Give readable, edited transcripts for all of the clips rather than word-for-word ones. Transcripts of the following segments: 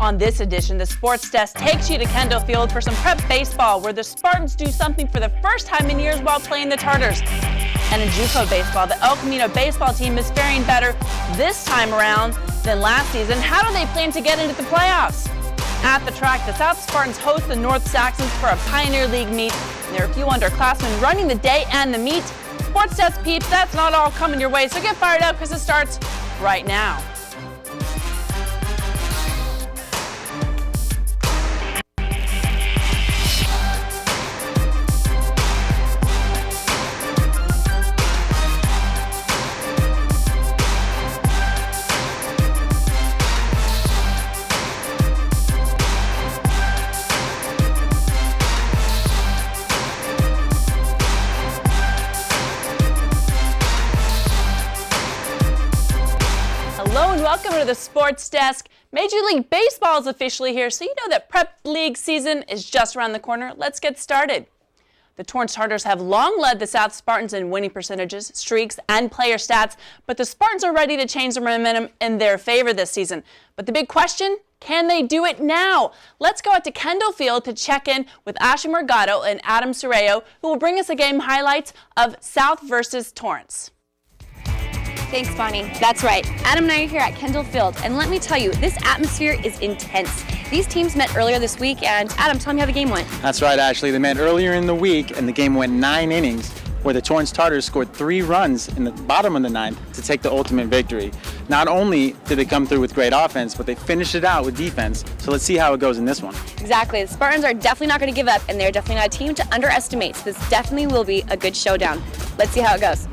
On this edition, the Sports Desk takes you to Kendall Field for some prep baseball, where the Spartans do something for the first time in years while playing the Tartars. And in JUCO baseball, the El Camino baseball team is faring better this time around than last season. How do they plan to get into the playoffs? At the track, the South Spartans host the North Saxons for a Pioneer League meet. And there are a few underclassmen running the day and the meet. Sports Desk peeps, that's not all coming your way, so get fired up because it starts right now. Hello and welcome to the Sports Desk. Major League Baseball is officially here, so you know that prep league season is just around the corner. Let's get started. The Torrance Tartars have long led the South Spartans in winning percentages, streaks, and player stats, but the Spartans are ready to change the momentum in their favor this season. But the big question, can they do it now? Let's go out to Kendall Field to check in with Ashley Morgado and Adam Soreo, who will bring us a game highlights of South versus Torrance. Thanks, Bonnie. That's right. Adam and I are here at Kendall Field, and let me tell you, this atmosphere is intense. These teams met earlier this week, and Adam, tell me how the game went. That's right, Ashley. They met earlier in the week, and the game went 9 innings, where the Torrance Tartars scored 3 runs in the bottom of the 9th to take the ultimate victory. Not only did they come through with great offense, but they finished it out with defense. So let's see how it goes in this one. Exactly. The Spartans are definitely not going to give up, and they're definitely not a team to underestimate. So this definitely will be a good showdown. Let's see how it goes.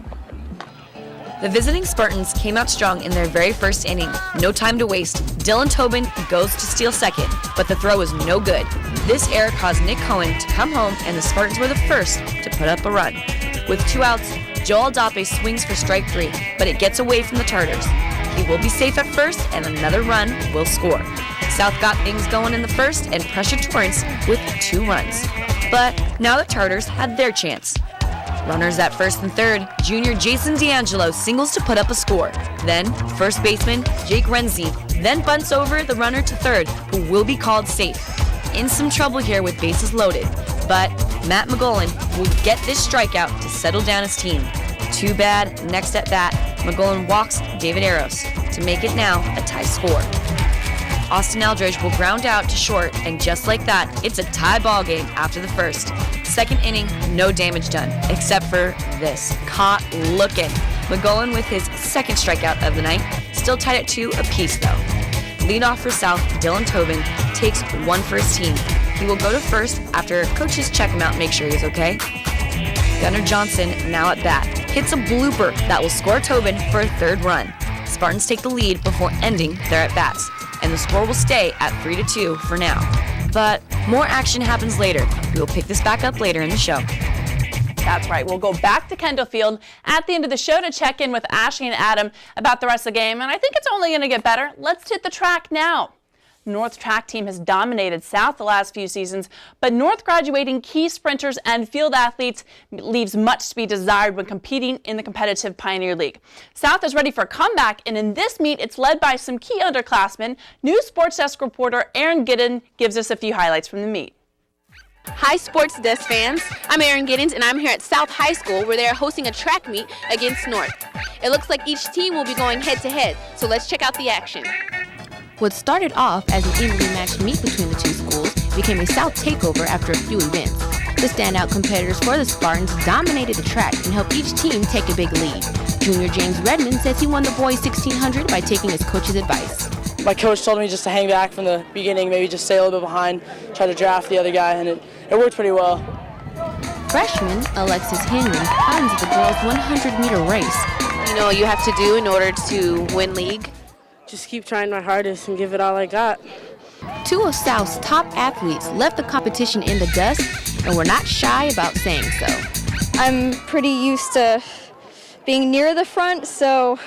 The visiting Spartans came out strong in their very first inning. No time to waste. Dylan Tobin goes to steal second, but the throw was no good. This error caused Nick Cohen to come home, and the Spartans were the first to put up a run. With 2 outs, Joel Dape swings for strike 3, but it gets away from the Tartars. He will be safe at first, and another run will score. South got things going in the first and pressured Torrance with 2 runs. But now the Tartars had their chance. Runners at first and third, junior Jason D'Angelo singles to put up a score. Then, first baseman Jake Renzi then bunts over the runner to third, who will be called safe. In some trouble here with bases loaded, but Matt McGolan will get this strikeout to settle down his team. Too bad, next at bat, McGolan walks David Eros to make it now a tie score. Austin Eldridge will ground out to short, and just like that, it's a tie ball game after the first. Second inning, no damage done, except for this. Caught looking. McGowan with his second strikeout of the night, still tied at 2 apiece though. Leadoff for South, Dylan Tobin takes 1 for his team. He will go to first after coaches check him out and make sure he's okay. Gunnar Johnson, now at bat, hits a blooper that will score Tobin for a 3rd run. Spartans take the lead before ending their at-bats, and the score will stay at 3-2 for now. But more action happens later. We will pick this back up later in the show. That's right. We'll go back to Kendall Field at the end of the show to check in with Ashley and Adam about the rest of the game, and I think it's only going to get better. Let's hit the track now. North track team has dominated South the last few seasons, but North graduating key sprinters and field athletes leaves much to be desired when competing in the competitive Pioneer League. South is ready for a comeback, and in this meet, it's led by some key underclassmen. New Sports Desk reporter Aaron Giddens gives us a few highlights from the meet. Hi, Sports Desk fans. I'm Aaron Giddens, and I'm here at South High School, where they are hosting a track meet against North. It looks like each team will be going head-to-head, so let's check out the action. What started off as an evenly matched meet between the two schools became a South takeover after a few events. The standout competitors for the Spartans dominated the track and helped each team take a big lead. Junior James Redmond says he won the boys 1600 by taking his coach's advice. My coach told me just to hang back from the beginning, maybe just stay a little bit behind, try to draft the other guy, and it worked pretty well. Freshman Alexis Henry climbs the girls' 100-meter race. You know what you have to do in order to win league? Just keep trying my hardest and give it all I got. 2 of South's top athletes left the competition in the dust and were not shy about saying so. I'm pretty used to being near the front, so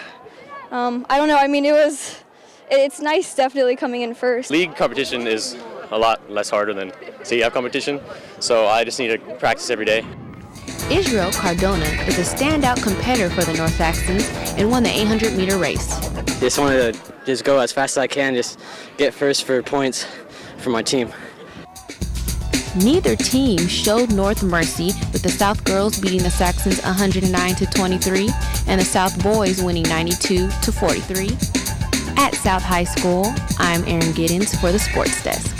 I don't know. I mean, it's nice definitely coming in first. League competition is a lot less harder than CEF competition, so I just need to practice every day. Israel Cardona is a standout competitor for the North Saxons and won the 800-meter race. Just wanted to just go as fast as I can, just get first for points for my team. Neither team showed North mercy, with the South girls beating the Saxons 109-23 and the South boys winning 92-43. At South High School, I'm Erin Giddens for the Sports Desk.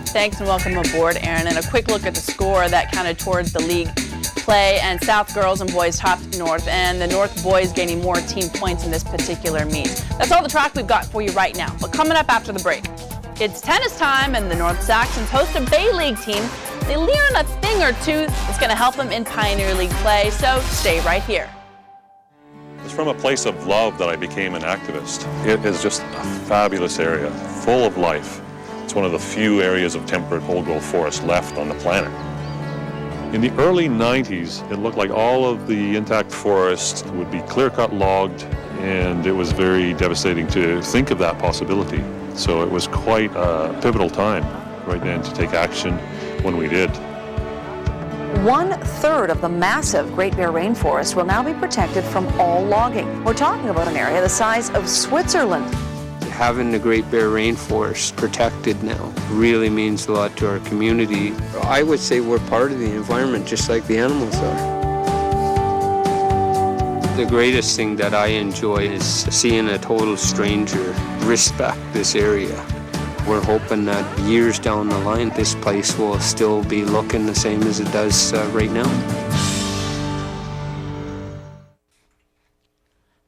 Thanks and welcome aboard, Erin. And a quick look at the score that counted towards the league play, and South girls and boys topped North, and the North boys gaining more team points in this particular meet. That's all the track we've got for you right now. But coming up after the break, it's tennis time, and the North Saxons host a Bay League team. They learn a thing or two that's going to help them in Pioneer League play, so stay right here. It's from a place of love that I became an activist. It is just a fabulous area, full of life. It's one of the few areas of temperate whole-growth forest left on the planet. In the early 90s, it looked like all of the intact forest would be clear-cut logged, and it was very devastating to think of that possibility. So it was quite a pivotal time right then to take action when we did. 1/3 of the massive Great Bear Rainforest will now be protected from all logging. We're talking about an area the size of Switzerland. Having the Great Bear Rainforest protected now really means a lot to our community. I would say we're part of the environment just like the animals are. The greatest thing that I enjoy is seeing a total stranger respect this area. We're hoping that years down the line, this place will still be looking the same as it does right now.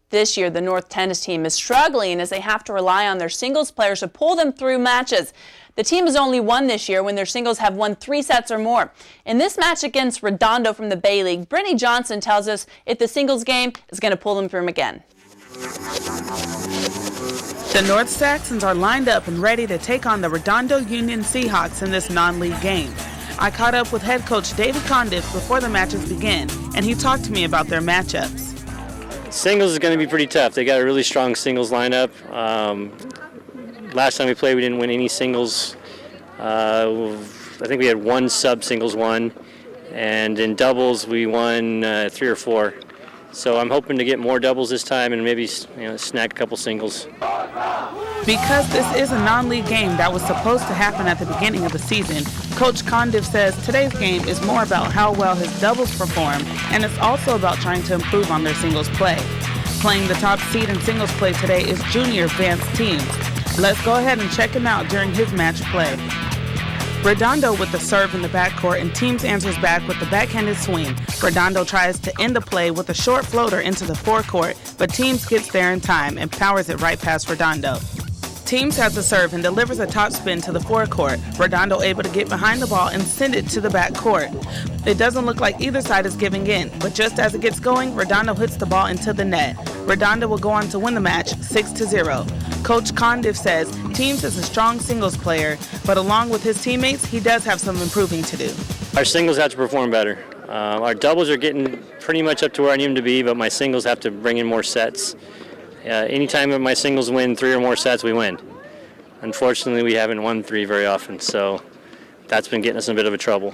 This year, the North tennis team is struggling as they have to rely on their singles players to pull them through matches. The team has only won this year when their singles have won 3 sets or more. In this match against Redondo from the Bay League, Brittany Johnson tells us if the singles game is going to pull them through again. The North Saxons are lined up and ready to take on the Redondo Union Seahawks in this non-league game. I caught up with head coach David Condiff before the matches began, and he talked to me about their matchups. Singles is going to be pretty tough. They got a really strong singles lineup. Last time we played, we didn't win any singles. I think we had 1 sub-singles won, and in doubles we won 3 or 4. So I'm hoping to get more doubles this time and maybe snag a couple singles. Because this is a non-league game that was supposed to happen at the beginning of the season, Coach Condiff says today's game is more about how well his doubles perform, and it's also about trying to improve on their singles play. Playing the top seed in singles play today is junior Vance Teams. Let's go ahead and check him out during his match play. Redondo with the serve in the backcourt, and Teams answers back with the backhanded swing. Redondo tries to end the play with a short floater into the forecourt, but Teams gets there in time and powers it right past Redondo. Teams has the serve and delivers a topspin to the forecourt. Redondo able to get behind the ball and send it to the backcourt. It doesn't look like either side is giving in, but just as it gets going, Redondo hits the ball into the net. Redondo will go on to win the match 6-0. Coach Condiff says Teams is a strong singles player, but along with his teammates, he does have some improving to do. Our singles have to perform better. Our doubles are getting pretty much up to where I need them to be, but my singles have to bring in more sets. Anytime that my singles win 3 or more sets, we win. Unfortunately, we haven't won 3 very often, so that's been getting us in a bit of a trouble.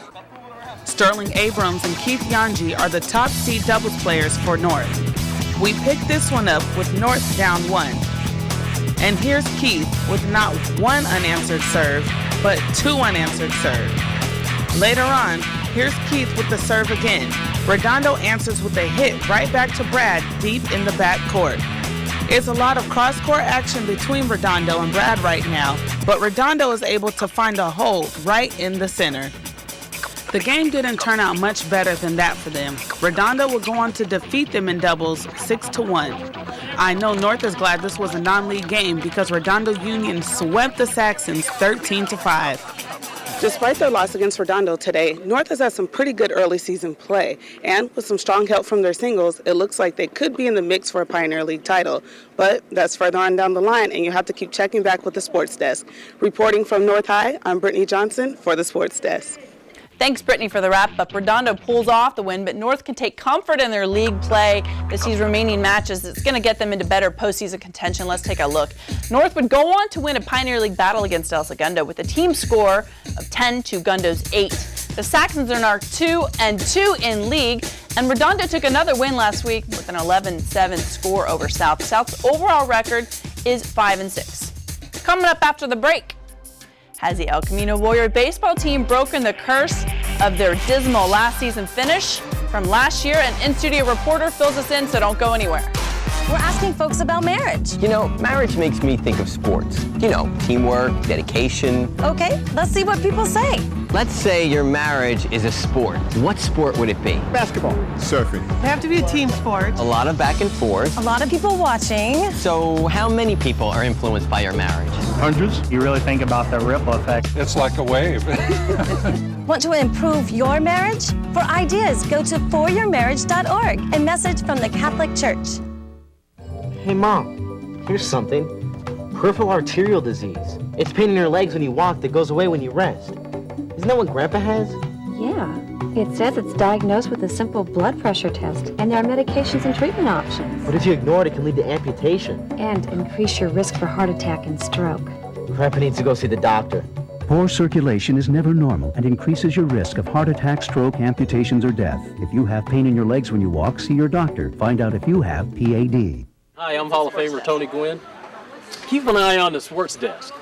Sterling Abrams and Keith Yanji are the top seed doubles players for North. We picked this one up with North down 1. And here's Keith with not 1 unanswered serve, but 2 unanswered serve. Later on, here's Keith with the serve again. Redondo answers with a hit right back to Brad deep in the back court. It's a lot of cross-court action between Redondo and Brad right now, but Redondo is able to find a hole right in the center. The game didn't turn out much better than that for them. Redondo will go on to defeat them in doubles 6-1. I know North is glad this was a non-league game because Redondo Union swept the Saxons 13-5. Despite their loss against Redondo today, North has had some pretty good early season play, and with some strong help from their singles, it looks like they could be in the mix for a Pioneer League title. But that's further on down the line, and you have to keep checking back with the Sports Desk. Reporting from North High, I'm Brittany Johnson for the Sports Desk. Thanks, Brittany, for the wrap-up. Redondo pulls off the win, but North can take comfort in their league play this season's remaining matches. It's going to get them into better postseason contention. Let's take a look. North would go on to win a Pioneer League battle against El Segundo with a team score of 10 to Gundo's 8. The Saxons are now 2-2 in league, And Redondo took another win last week with an 11-7 score over South. South's overall record is 5-6. Coming up after the break, has the El Camino Warrior baseball team broken the curse of their dismal last season finish from last year? An in-studio reporter fills us in, so don't go anywhere. We're asking folks about marriage. You know, marriage makes me think of sports. You know, teamwork, dedication. Okay, let's see what people say. Let's say your marriage is a sport. What sport would it be? Basketball. Surfing. They have to be a team sport. A lot of back and forth. A lot of people watching. So how many people are influenced by your marriage? Hundreds. You really think about the ripple effect. It's like a wave. Want to improve your marriage? For ideas, go to foryourmarriage.org. A message from the Catholic Church. Hey Mom, here's something. Peripheral arterial disease. It's pain in your legs when you walk that goes away when you rest. Isn't that what Grandpa has? Yeah. It says it's diagnosed with a simple blood pressure test, and there are medications and treatment options. But if you ignore it, it can lead to amputation. And increase your risk for heart attack and stroke. Grandpa needs to go see the doctor. Poor circulation is never normal and increases your risk of heart attack, stroke, amputations, or death. If you have pain in your legs when you walk, see your doctor. Find out if you have PAD. Hi, I'm Hall of Famer Tony Gwynn. Keep an eye on the Sports Desk.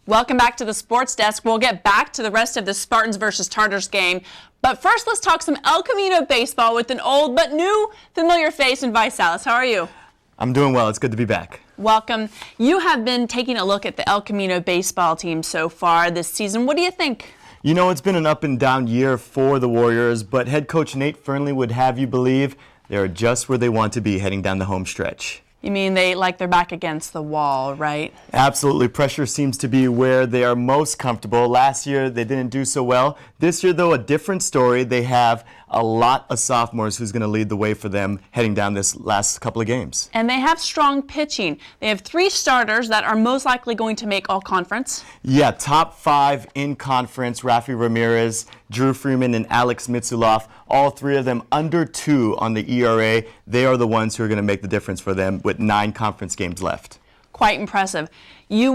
Welcome back to the Sports Desk. We'll get back to the rest of the Spartans versus Tartars game. But first, let's talk some El Camino baseball with an old but new familiar face in Vice Salas. How are you? I'm doing well. It's good to be back. Welcome. You have been taking a look at the El Camino baseball team so far this season. What do you think? You know, it's been an up and down year for the Warriors, but head coach Nate Fernley would have you believe they're just where they want to be heading down the home stretch. You mean they're back against the wall, right? Absolutely. Pressure seems to be where they are most comfortable. Last year, they didn't do so well. This year, though, a different story. They have a lot of sophomores who's going to lead the way for them heading down this last couple of games. And they have strong pitching. They have 3 starters that are most likely going to make all-conference. Yeah, top 5 in conference. Rafi Ramirez, Drew Freeman, and Alex Mitsuloff. All 3 of them under 2 on the ERA. They are the ones who are going to make the difference for them with 9 conference games left. Quite impressive. You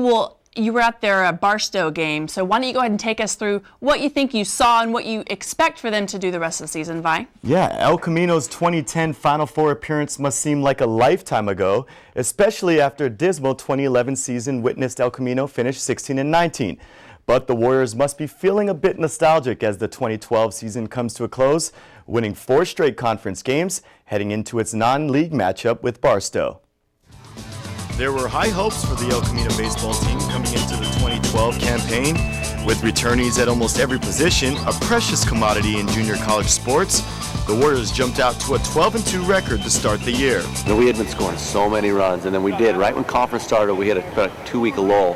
were at their Barstow game, so why don't you go ahead and take us through what you think you saw and what you expect for them to do the rest of the season, Vi? Yeah, El Camino's 2010 Final Four appearance must seem like a lifetime ago, especially after a dismal 2011 season witnessed El Camino finish 16-19. But the Warriors must be feeling a bit nostalgic as the 2012 season comes to a close, winning 4 straight conference games, heading into its non-league matchup with Barstow. There were high hopes for the El Camino baseball team coming into the 2012 campaign. With returnees at almost every position, a precious commodity in junior college sports, the Warriors jumped out to a 12-2 record to start the year. We had been scoring so many runs, and then we did. Right when conference started, we had a 2-week lull.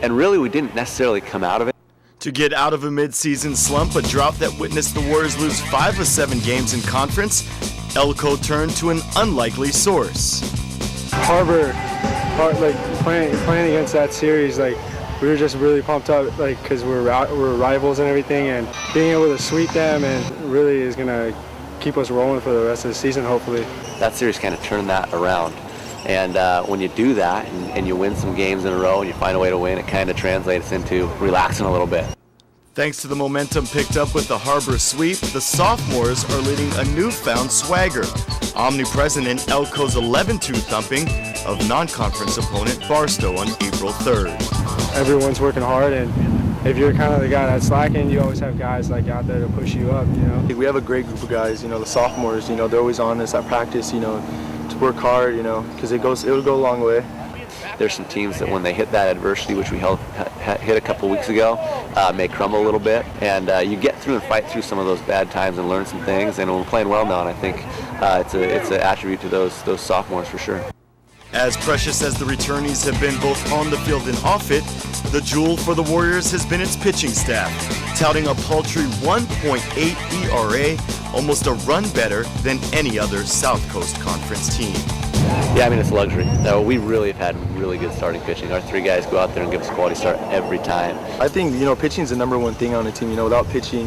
And really, we didn't necessarily come out of it. To get out of a mid-season slump, a drought that witnessed the Warriors lose 5 of 7 games in conference, Elko turned to an unlikely source. Harbor, playing against that series, we were just really pumped up, because we're rivals and everything, and being able to sweep them and really is going to keep us rolling for the rest of the season, hopefully. That series kind of turned that around. And when you do that and you win some games in a row and you find a way to win, it kind of translates into relaxing a little bit. Thanks to the momentum picked up with the Harbor sweep, the sophomores are leading a newfound swagger, omnipresent in Elko's 11-2 thumping of non-conference opponent Barstow on April 3rd. Everyone's working hard, and if you're kind of the guy that's slacking, you always have guys out there to push you up, We have a great group of guys, the sophomores, they're always on us at practice, to work hard, because it'll go a long way. There's some teams that when they hit that adversity, which we hit a couple weeks ago, may crumble a little bit. And you get through and fight through some of those bad times and learn some things. And we're playing well now, and I think it's an attribute to those sophomores for sure. As precious as the returnees have been both on the field and off it, the jewel for the Warriors has been its pitching staff, touting a paltry 1.8 ERA, almost a run better than any other South Coast Conference team. Yeah, it's a luxury. No, we really have had really good starting pitching. Our 3 guys go out there and give us a quality start every time. I think, pitching is the number one thing on the team. Without pitching,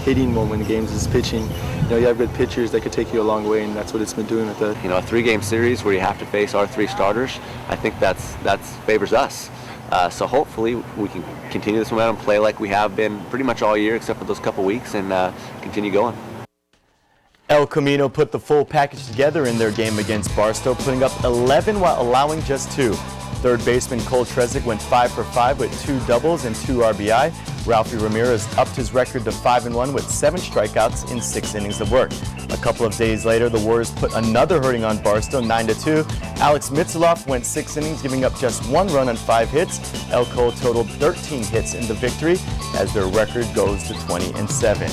hitting won't win games. Is pitching. You have good pitchers that could take you a long way, and that's what it's been doing with the. A 3-game series where you have to face our 3 starters. I think that's favors us. So hopefully we can continue this momentum, play like we have been pretty much all year except for those couple weeks, and continue going. El Camino put the full package together in their game against Barstow, putting up 11 while allowing just 2. Third baseman Cole Trezick went 5 for 5 with 2 doubles and 2 RBI. Ralphie Ramirez upped his record to 5-1 with 7 strikeouts in 6 innings of work. A couple of days later, the Warriors put another hurting on Barstow, 9-2. Alex Mitzloff went 6 innings, giving up just 1 run on 5 hits. El Cole totaled 13 hits in the victory, as their record goes to 20-7.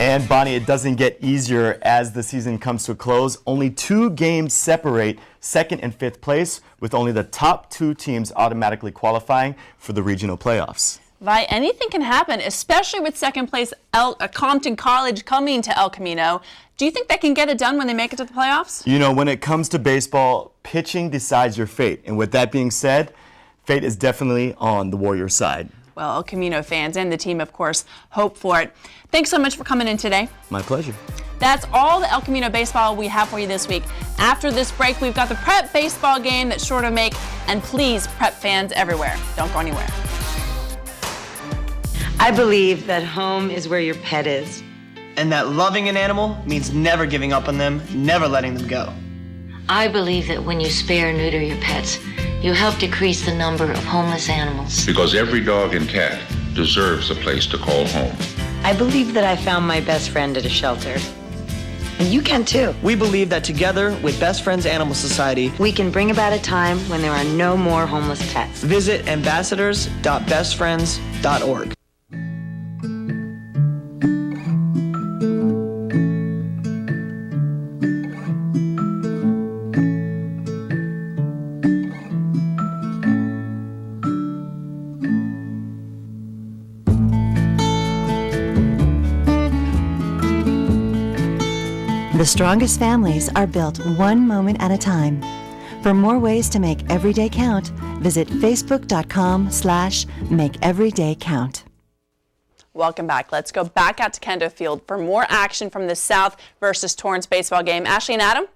And Bonnie, it doesn't get easier as the season comes to a close. Only 2 games separate 2nd and 5th place, with only the top 2 teams automatically qualifying for the regional playoffs. Vi, anything can happen, especially with 2nd place Compton College coming to El Camino. Do you think they can get it done when they make it to the playoffs? You know, when it comes to baseball, pitching decides your fate. And with that being said, fate is definitely on the Warriors' side. Well, El Camino fans and the team, of course, hope for it. Thanks so much for coming in today. My pleasure. That's all the El Camino baseball we have for you this week. After this break, we've got the Prep baseball game that's sure to make, and please, Prep fans everywhere, don't go anywhere. I believe that home is where your pet is. And that loving an animal means never giving up on them, never letting them go. I believe that when you spay or neuter your pets, you help decrease the number of homeless animals. Because every dog and cat deserves a place to call home. I believe that I found my best friend at a shelter. And you can too. We believe that together with Best Friends Animal Society, we can bring about a time when there are no more homeless pets. Visit ambassadors.bestfriends.org. The strongest families are built one moment at a time. For more ways to make every day count, visit facebook.com/makeeverydaycount. Welcome back. Let's go back out to Kendall Field for more action from the South versus Torrance baseball game. Ashley and Adam?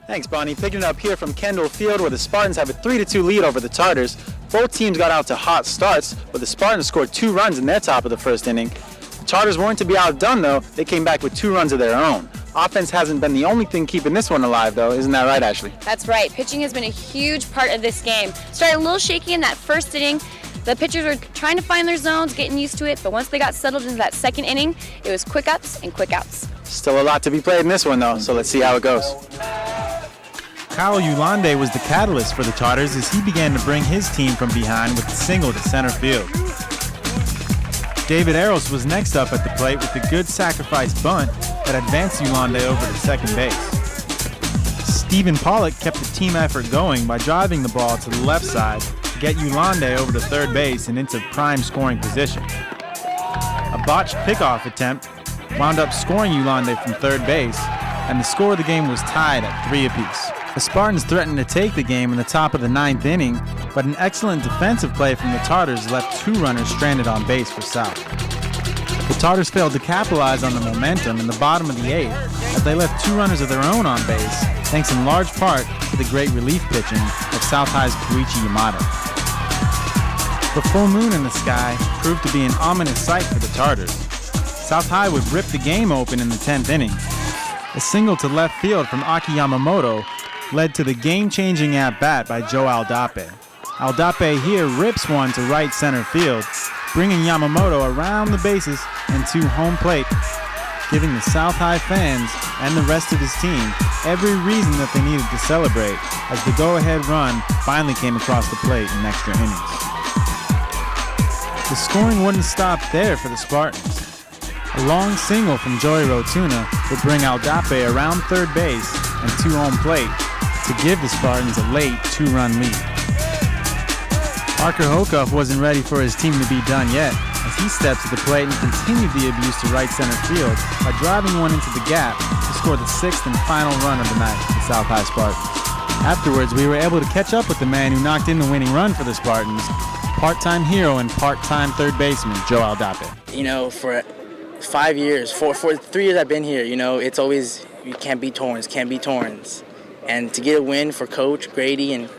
Thanks, Bonnie. Picking it up here from Kendall Field, where the Spartans have a 3-2 lead over the Tartars. Both teams got out to hot starts, but the Spartans scored 2 runs in their top of the first inning. The Tartars weren't to be outdone, though. They came back with 2 runs of their own. Offense hasn't been the only thing keeping this one alive, though. Isn't that right, Ashley? That's right. Pitching has been a huge part of this game. Started a little shaky in that first inning. The pitchers were trying to find their zones, getting used to it, but once they got settled into that second inning, it was quick ups and quick outs. Still a lot to be played in this one, though, so let's see how it goes. Kyle Yulande was the catalyst for the Tartars as he began to bring his team from behind with a single to center field. David Eros was next up at the plate with a good sacrifice bunt that advanced Yulande over to second base. Stephen Pollock kept the team effort going by driving the ball to the left side to get Yulande over to third base and into prime scoring position. A botched pickoff attempt wound up scoring Yulande from third base, and the score of the game was tied at 3 apiece. The Spartans threatened to take the game in the top of the 9th inning, but an excellent defensive play from the Tartars left 2 runners stranded on base for South. The Tartars failed to capitalize on the momentum in the bottom of the 8th as they left 2 runners of their own on base, thanks in large part to the great relief pitching of South High's Koichi Yamato. The full moon in the sky proved to be an ominous sight for the Tartars. South High would rip the game open in the 10th inning. A single to left field from Aki Yamamoto led to the game-changing at-bat by Joe Aldape. Aldape here rips one to right center field, bringing Yamamoto around the bases and to home plate, giving the South High fans and the rest of his team every reason that they needed to celebrate as the go-ahead run finally came across the plate in extra innings. The scoring wouldn't stop there for the Spartans. A long single from Joey Rotuna would bring Aldape around third base and to home plate to give the Spartans a late 2-run lead. Parker Hokoff wasn't ready for his team to be done yet, as he stepped to the plate and continued the abuse to right center field by driving one into the gap to score the 6th and final run of the night for the South High Spartans. Afterwards, we were able to catch up with the man who knocked in the winning run for the Spartans, part-time hero and part-time third baseman Joe Aldape. You know, for 5 years, for 3 years I've been here, you know, it's always, you can't beat Torrance. And to get a win for Coach Grady and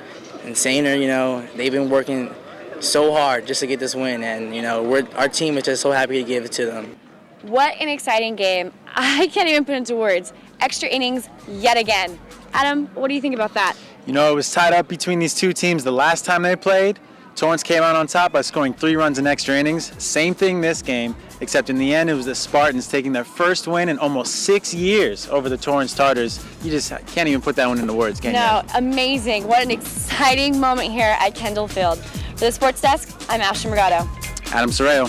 and Sainer, they've been working so hard just to get this win, and our team is just so happy to give it to them. What an exciting game. I can't even put into words. Extra innings yet again. Adam, what do you think about that? It was tied up between these two teams the last time they played. Torrance came out on top by scoring 3 runs in extra innings. Same thing this game, except in the end it was the Spartans taking their first win in almost 6 years over the Torrance Tartars. You just can't even put that one into words, can you? No, amazing. What an exciting moment here at Kendall Field. For the Sports Desk, I'm Ashley Morgado. Adam Sorreo,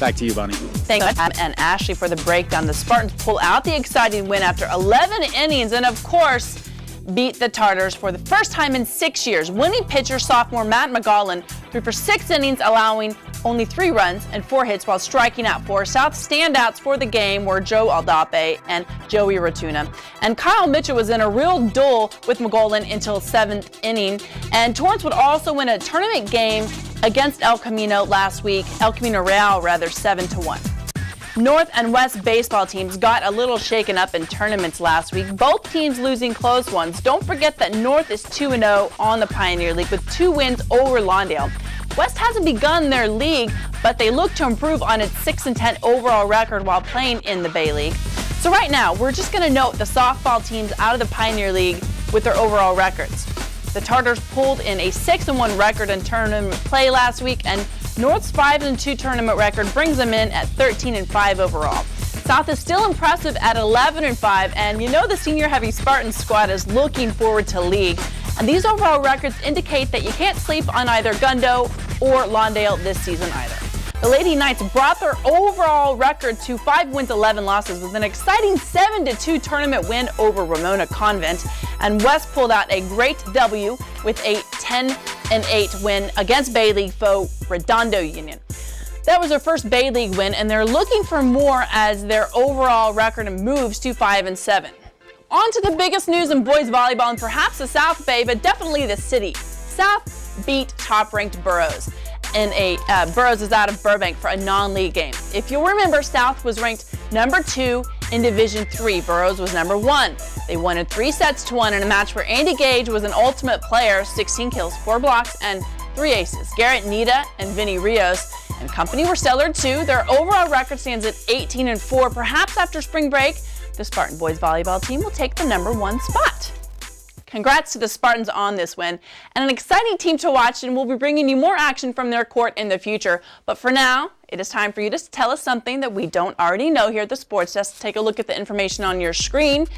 back to you, Bonnie. Thanks, Adam and Ashley, for the breakdown. The Spartans pull out the exciting win after 11 innings and, of course, beat the Tartars for the first time in 6 years. Winning pitcher sophomore Matt McGollin threw for 6 innings, allowing only 3 runs and 4 hits while striking out 4. South standouts for the game were Joe Aldape and Joey Ratuna. And Kyle Mitchell was in a real duel with McGollin until 7th inning. And Torrance would also win a tournament game against El Camino last week, El Camino Real rather, 7-1. North and West baseball teams got a little shaken up in tournaments last week, both teams losing close ones. Don't forget that North is 2-0 on the Pioneer League with 2 wins over Lawndale. West hasn't begun their league, but they look to improve on its 6-10 overall record while playing in the Bay League. So right now, we're just going to note the softball teams out of the Pioneer League with their overall records. The Tartars pulled in a 6-1 record in tournament play last week, and North's 5-2 tournament record brings them in at 13-5 overall. South is still impressive at 11-5, and the senior-heavy Spartans squad is looking forward to league. And these overall records indicate that you can't sleep on either Gundo or Lawndale this season either. The Lady Knights brought their overall record to 5 wins, 11 losses with an exciting 7-2 tournament win over Ramona Convent. And West pulled out a great W with a 10-8 win against Bay League foe Redondo Union. That was their first Bay League win, and they're looking for more as their overall record moves to 5-7. On to the biggest news in boys volleyball, and perhaps the South Bay, but definitely the city. South beat top-ranked Burroughs. Burroughs is out of Burbank for a non-league game. If you'll remember, South was ranked number 2 in Division 3. Burroughs was number 1. They won in 3-1 in a match where Andy Gage was an ultimate player, 16 kills, 4 blocks, and 3 aces. Garrett Nita and Vinny Rios and company were stellar too. Their overall record stands at 18-4. Perhaps after spring break, the Spartan boys volleyball team will take the number 1 spot. Congrats to the Spartans on this win, and an exciting team to watch, and we'll be bringing you more action from their court in the future. But for now, it is time for you to tell us something that we don't already know here at the Sports Desk. Take a look at the information on your screen.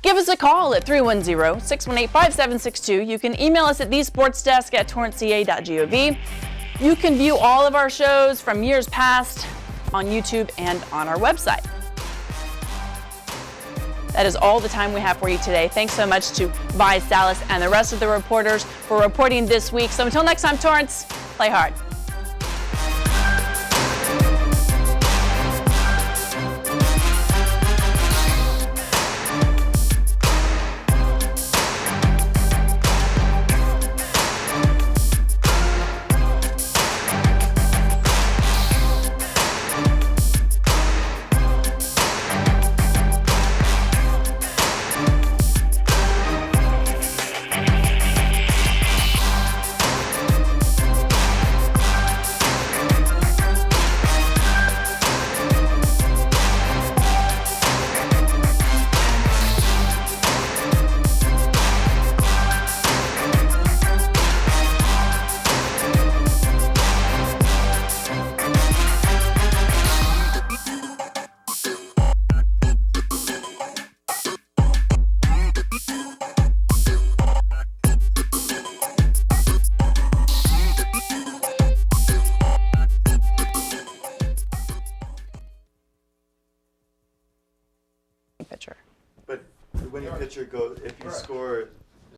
Give us a call at 310-618-5762. You can email us at thesportsdesk@torranceca.gov. You can view all of our shows from years past on YouTube and on our website. That is all the time we have for you today. Thanks so much to Vi Salas and the rest of the reporters for reporting this week. So until next time, Torrance, play hard. But the winning pitcher goes, if you score